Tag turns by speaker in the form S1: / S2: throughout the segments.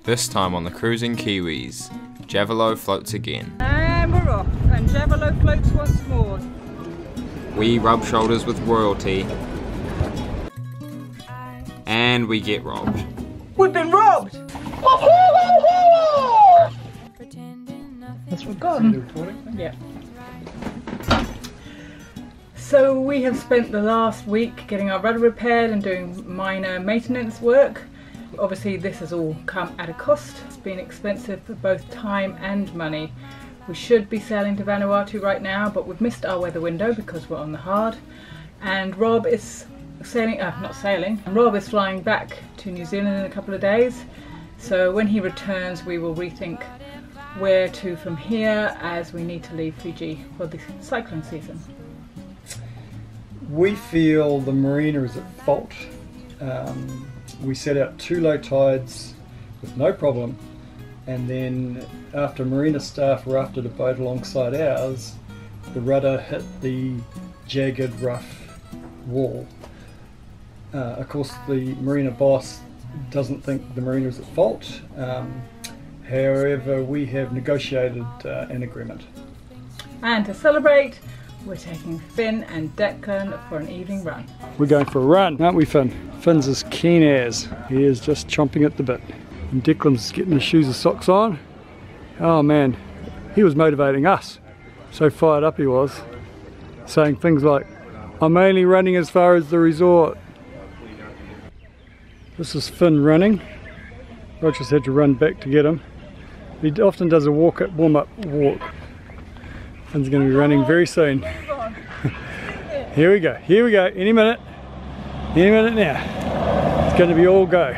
S1: This time on the cruising Kiwis, Javelot floats again.
S2: And we're off, and Javelot floats once more.
S1: We rub shoulders with royalty. And we get robbed.
S2: We've been robbed! Yes, we're gone. Yeah. So we have spent the last week getting our rudder repaired and doing minor maintenance work. Obviously this has all come at a cost. It's been expensive for both time and money. We should be sailing to Vanuatu right now, but we've missed our weather window because we're on the hard. And Rob is Rob is flying back to New Zealand in a couple of days. So when he returns we will rethink where to from here, as we need to leave Fiji for the cyclone season.
S3: We feel the marina is at fault. We set out 2 low tides with no problem, and then after marina staff rafted a boat alongside ours, the rudder hit the jagged rough wall. Of course the marina boss doesn't think the marina is at fault. However, we have negotiated an agreement.
S2: And to celebrate, we're taking Finn and Declan for an evening run.
S3: We're going for a run, aren't we, Finn? Finn's as keen as. He is just chomping at the bit. And Declan's getting his shoes and socks on. Oh man, he was motivating us. So fired up he was. Saying things like, I'm only running as far as the resort. This is Finn running. Duchess had to run back to get him. He often does a warm-up walk. Finn's going to be running very soon. Here we go, any minute now. It's going to be all go.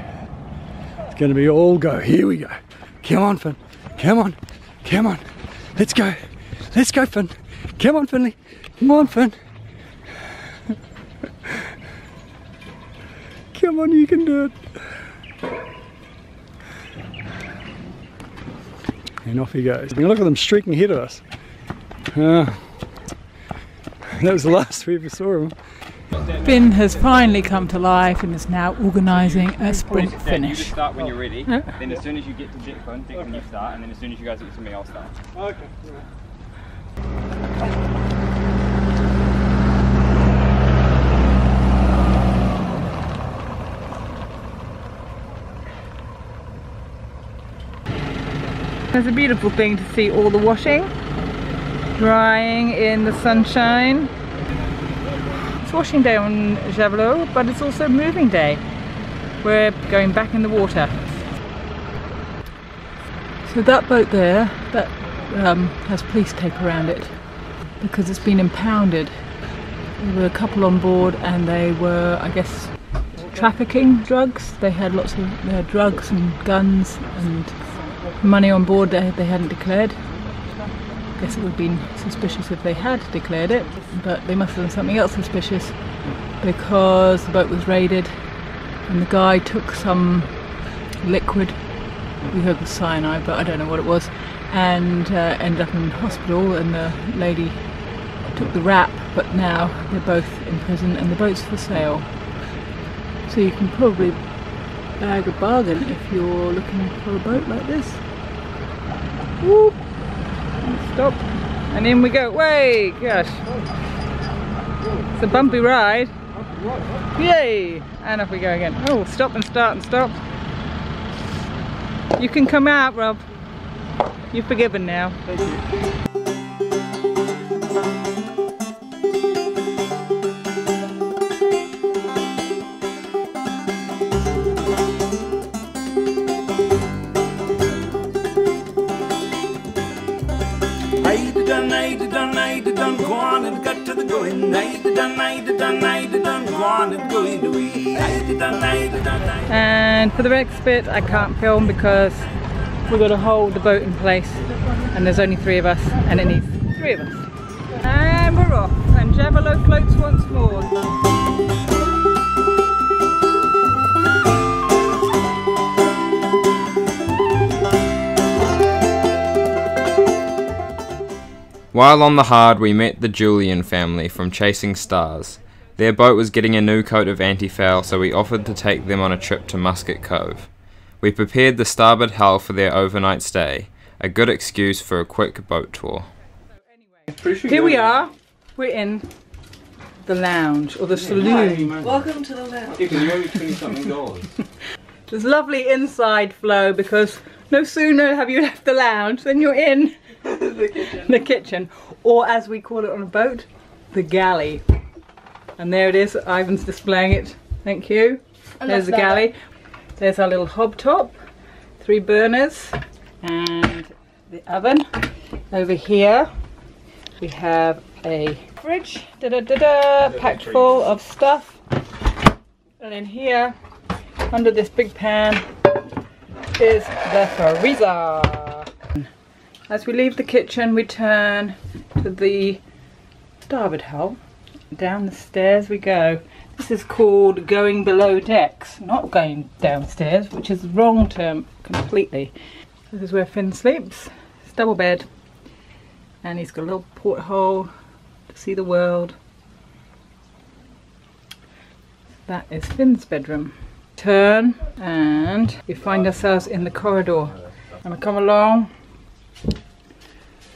S3: It's going to be all go, here we go. Come on Finn, come on, let's go Finn. Come on Finley, come on Finn. Come on, you can do it. And off he goes. I mean, look at them streaking ahead of us. That was the last we ever saw him.
S2: Finn has finally come to life and is now organising a sprint finish.
S4: You just start when you're ready, then as soon as you get to Declan, you start, and then as soon as you guys get to me, I'll start.
S3: Okay.
S2: It's a beautiful thing to see all the washing drying in the sunshine. It's washing day on Javelot, but it's also moving day. We're going back in the water. So that boat there, that has police tape around it because it's been impounded. There were a couple on board and they were, I guess, trafficking drugs. They had lots of drugs and guns and money on board they hadn't declared. I guess it would have been suspicious if they had declared it, but they must have done something else suspicious because the boat was raided and the guy took some liquid, we heard it was cyanide but I don't know what it was, and ended up in hospital, and the lady took the rap, but now they're both in prison and the boat's for sale. So you can probably bag a bargain if you're looking for a boat like this. Whoop. Stop, and in we go. Way, gosh, it's a bumpy ride. Yay, and off we go again. Oh, stop and start and stop. You can come out, Rob. You're forgiven now.
S3: Thank you.
S2: And for the next bit I can't film because we've got to hold the boat in place and there's only 3 of us and it needs 3 of us. And we're off, and Javelot floats once more.
S1: While on the hard we met the Julian family from Chasing Stars. Their boat was getting a new coat of anti-foul, so we offered to take them on a trip to Musket Cove. We prepared the starboard hull for their overnight stay, a good excuse for a quick boat tour.
S2: Here we are, we're in the lounge, or the saloon.
S5: Welcome to the lounge.
S2: There's lovely inside flow because no sooner have you left the lounge than you're in the kitchen, or as we call it on a boat, the galley. And there it is, Ivan's displaying it, thank you.
S5: And
S2: there's the galley. There's our little hob top, 3 burners, and the oven. Over here we have a fridge, packed full of stuff. And in here, under this big pan, is the freezer. As we leave the kitchen, we turn to the starboard hull. Down the stairs we go. This is called going below decks, not going downstairs, which is the wrong term completely. This is where Finn sleeps. It's double bed, and he's got a little porthole to see the world. That is Finn's bedroom. Turn, and we find ourselves in the corridor. And I come along,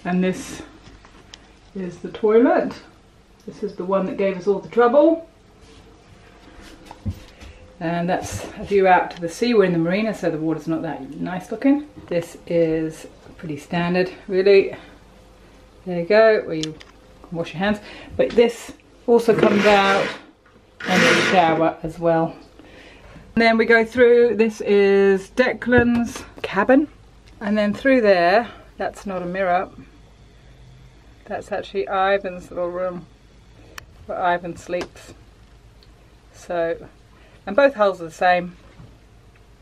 S2: and this is the toilet. This is the one that gave us all the trouble. And that's a view out to the sea. We're in the marina, so the water's not that nice looking. This is pretty standard, really. There you go, where you can wash your hands. But this also comes out and the shower as well. And then we go through, this is Declan's cabin. And then through there, that's not a mirror. That's actually Ivan's little room, where Ivan sleeps. So, and both hulls are the same.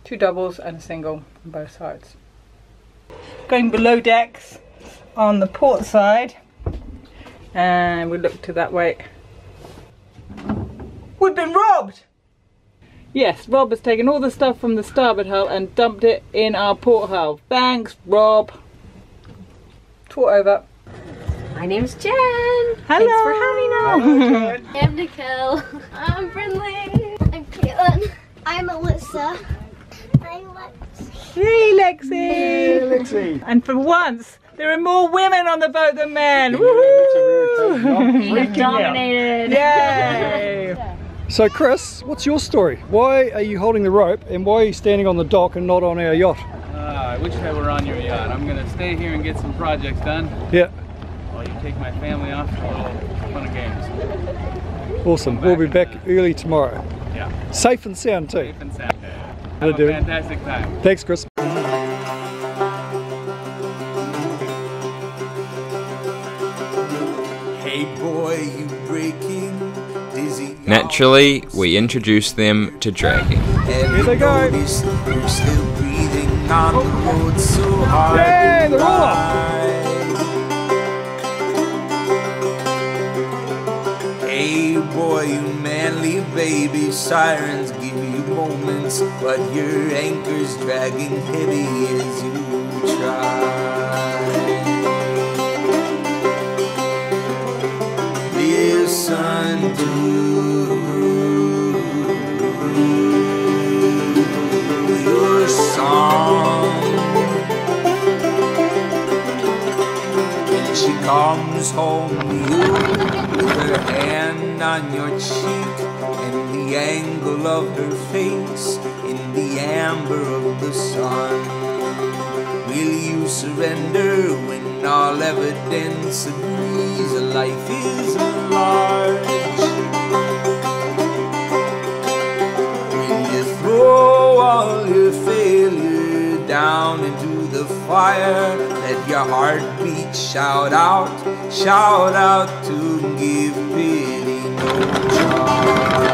S2: 2 doubles and a single on both sides. Going below decks on the port side, and we look to that way. We've been robbed! Yes, Rob has taken all the stuff from the starboard hull and dumped it in our port hull. Thanks, Rob. Tour over.
S5: My name's Jen.
S2: Hello.
S5: Thanks for having us.
S2: Hello.
S6: I'm Nicole. I'm Brindley. I'm Caitlin. I'm Alyssa. I'm Lex.
S2: Hey, Lexi.
S3: Hey, Lexi.
S2: And for once, there are more women on the boat than men.
S3: Yeah,
S2: Woohoo!
S3: Lexi,
S5: Dominated.
S2: Yay!
S3: So Chris, what's your story? Why are you holding the rope, and why are you standing on the dock and not on our yacht?
S7: I wish I were on your yacht. I'm gonna stay here and get some projects done
S3: Yeah,
S7: while you take my family off for a little fun and games.
S3: awesome. We'll be back early tomorrow.
S7: Yeah,
S3: Safe and sound too.
S7: safe and sound.
S3: Hello,
S7: Have a
S3: dude.
S7: fantastic time.
S3: Thanks, Chris.
S8: Hey boy, you breaking dizzy.
S1: Naturally, we introduce them to dragging.
S3: Here they go.
S8: You're still breathing on the road so hard.
S3: Yay, they're all
S8: Hey boy, you manly baby, sirens give you moments, but your anchor's dragging heavy as you try. Listen to your song when she comes home to you with her hand on your cheek and the angle of her face in the amber of the sun. Will you surrender when all evidence agrees a life is large? Will you throw all your failure down into the fire? Let your heartbeat shout out to give pity no charge.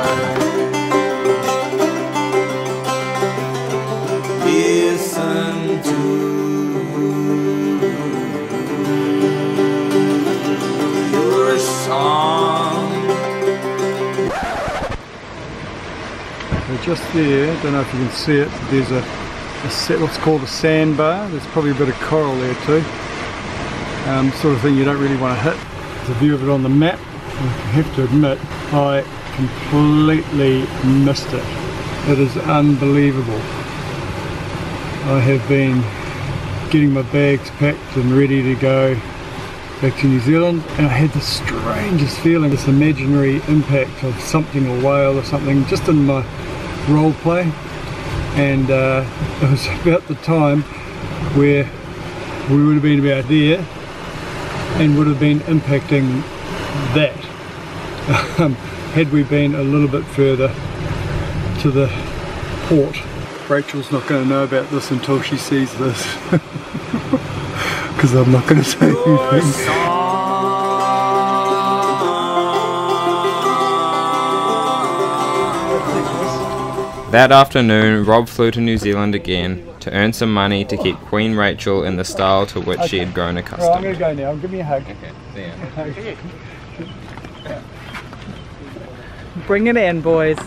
S8: Listen to your song.
S3: We're just there, don't know if you can see it, there's a what's called a sandbar. There's probably a bit of coral there too. Sort of thing you don't really want to hit. There's a view of it on the map. I have to admit, I completely missed it. It is unbelievable. I have been getting my bags packed and ready to go back to New Zealand, and I had the strangest feeling, this imaginary impact of something, a whale or something, just in my role play. And it was about the time where we would have been about there and would have been impacting that had we been a little bit further to the port. Rachel's not going to know about this until she sees this because I'm not going to say anything.
S1: That afternoon, Rob flew to New Zealand again to earn some money to keep Queen Rachel in the style to which she had grown accustomed.
S3: Right, I'm going to go now. Give me a hug.
S1: Okay, see ya.
S2: Bring it in, boys.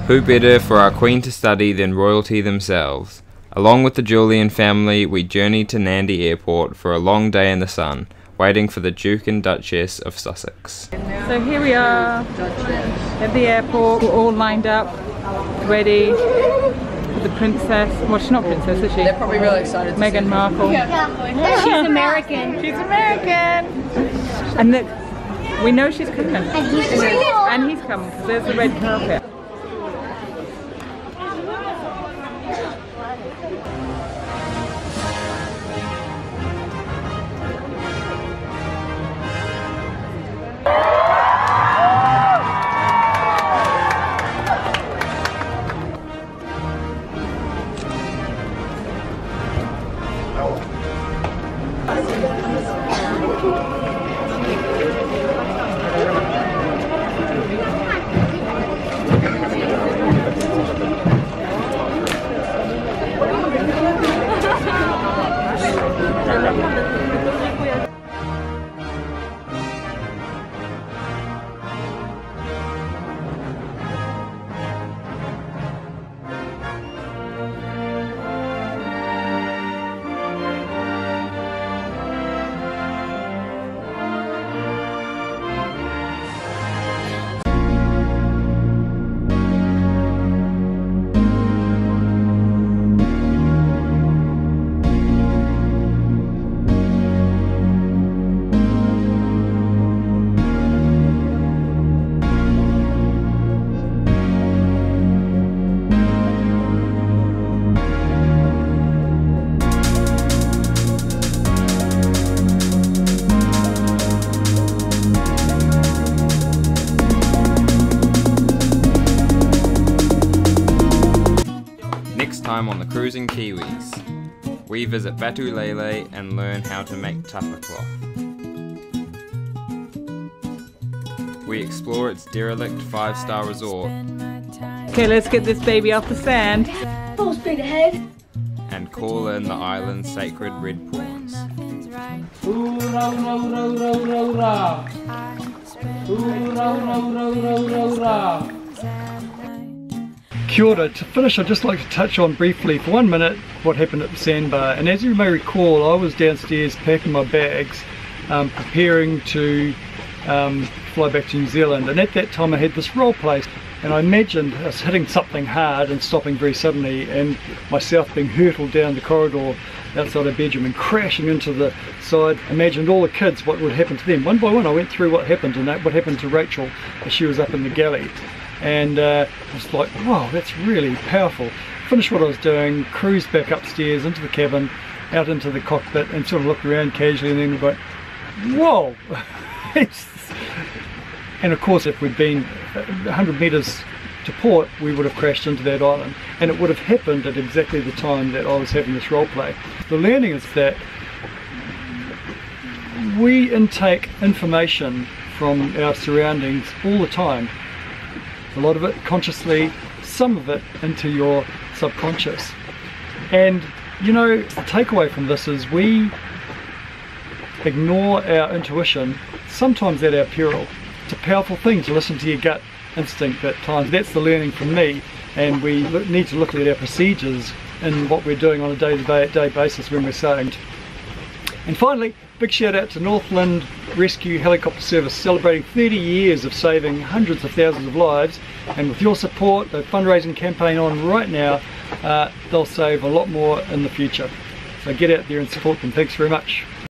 S1: Who better for our Queen to study than royalty themselves? Along with the Julian family, we journeyed to Nadi Airport for a long day in the sun, waiting for the Duke and Duchess of Sussex.
S2: So here we are at the airport, we're all lined up, ready for the princess. Well, she's not princess, is she?
S9: They're probably really excited to
S2: Meghan Markle.
S6: She's American.
S2: She's American! And look, we know she's coming. And he's coming, because there's the red carpet.
S1: On the cruising Kiwis, we visit Batu Lele and learn how to make tapa cloth. We explore its derelict 5-star resort.
S2: Okay, let's get this baby off the sand.
S6: Full speed ahead.
S1: And call in the island's sacred red prawns.
S3: Kia ora. To finish, I'd just like to touch on briefly for 1 minute what happened at the sandbar. And as you may recall, I was downstairs packing my bags, preparing to fly back to New Zealand. And at that time I had this role play, and I imagined us hitting something hard and stopping very suddenly, and myself being hurtled down the corridor outside our bedroom and crashing into the side. Imagined all the kids, what would happen to them. One by one I went through what happened, and what happened to Rachel as she was up in the galley. And I was like, wow, that's really powerful. Finished what I was doing, cruised back upstairs into the cabin, out into the cockpit, and sort of looked around casually, and then went, whoa! And of course, if we'd been 100 metres to port, we would have crashed into that island, and it would have happened at exactly the time that I was having this role play. The learning is that we intake information from our surroundings all the time. A lot of it consciously, some of it into your subconscious. And you know, the takeaway from this is we ignore our intuition, sometimes at our peril. It's a powerful thing to listen to your gut instinct at times. That's the learning from me, and we need to look at our procedures in what we're doing on a day-to-day basis when we're sailing. And finally, big shout out to Northland Rescue Helicopter Service, celebrating 30 years of saving hundreds of thousands of lives, and with your support, the fundraising campaign on right now, they'll save a lot more in the future. So get out there and support them. Thanks very much.